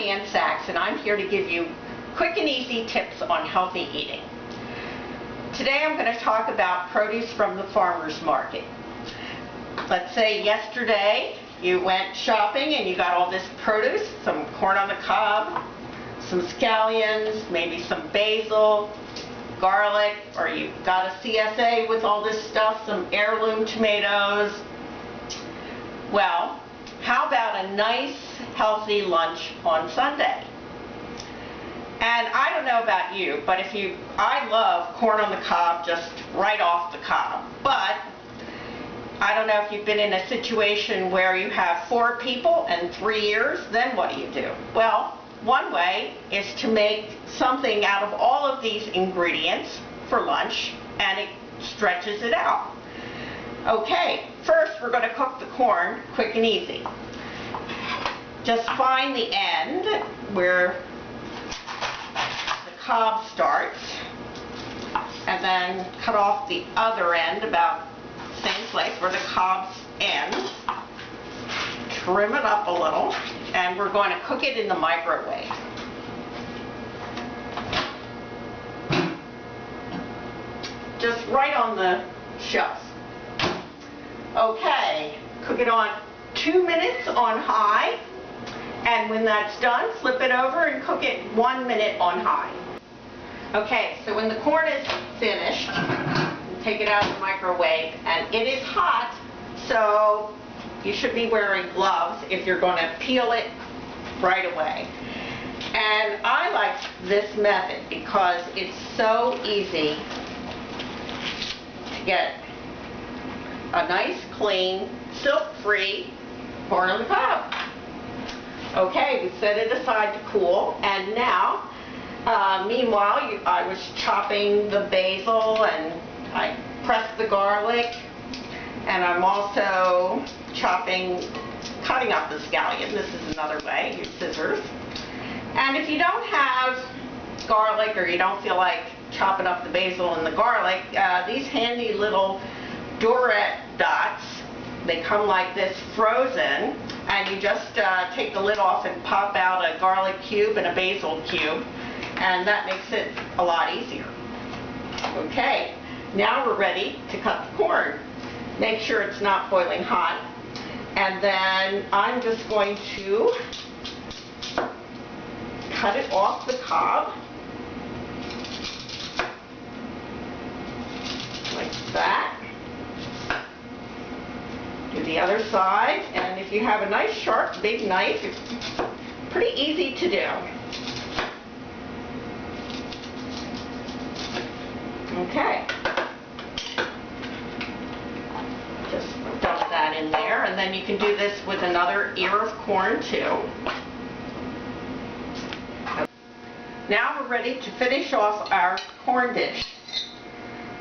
Ann Sachs, and I'm here to give you quick and easy tips on healthy eating. Today I'm going to talk about produce from the farmer's market. Let's say yesterday you went shopping and you got all this produce, some corn on the cob, some scallions, maybe some basil, garlic, or you got a CSA with all this stuff, some heirloom tomatoes. Well, how about a nice healthy lunch on Sunday? And I don't know about you, but I love corn on the cob just right off the cob. But I don't know if you've been in a situation where you have 4 people and 3 years, then what do? Well, one way is to make something out of all of these ingredients for lunch, and it stretches it out. Okay, first we're going to cook the corn quick and easy. Just find the end where the cob starts, and then cut off the other end about the same place where the cob ends. Trim it up a little, and we're going to cook it in the microwave. Just right on the shelf. Okay, cook it on 2 minutes on high, and when that's done, flip it over and cook it 1 minute on high. Okay, so when the corn is finished, take it out of the microwave, and it is hot, so you should be wearing gloves if you're going to peel it right away. And I like this method because it's so easy to get a nice, clean, silk-free corn on the cob. Okay, we set it aside to cool, and now, meanwhile, I was chopping the basil, and I pressed the garlic, and I'm also cutting up the scallion. This is another way, use scissors. And if you don't have garlic, or you don't feel like chopping up the basil and the garlic, these handy little Dorette dots, they come like this frozen, and you just take the lid off and pop out a garlic cube and a basil cube, and that makes it a lot easier. Okay, now we're ready to cut the corn. Make sure it's not boiling hot, and then I'm just going to cut it off the cob like that. Do the other side, and if you have a nice sharp big knife, it's pretty easy to do. Okay, just dump that in there, and then you can do this with another ear of corn too. Now we're ready to finish off our corn dish.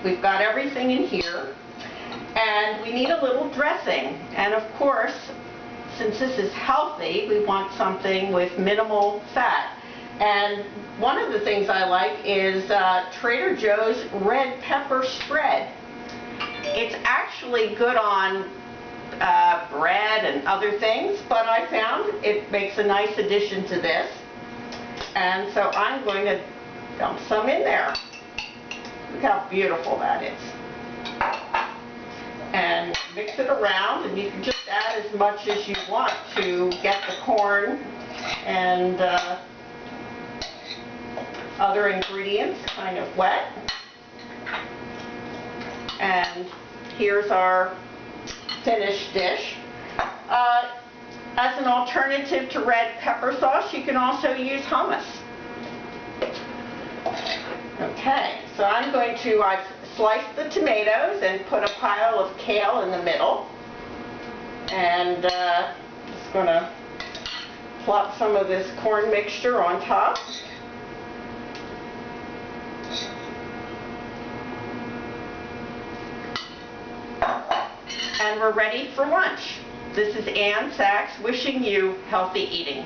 We've got everything in here, and we need a little dressing. And of course, since this is healthy, we want something with minimal fat. And one of the things I like is Trader Joe's red pepper spread. It's actually good on bread and other things, but I found it makes a nice addition to this. And so I'm going to dump some in there. Look how beautiful that is. And mix it around, and you can just add as much as you want to get the corn and other ingredients kind of wet. And here's our finished dish. As an alternative to red pepper sauce, you can also use hummus. Okay, so I've sliced the tomatoes and put a pile of kale in the middle. And just going to plop some of this corn mixture on top. And we're ready for lunch. This is Ann Sachs wishing you healthy eating.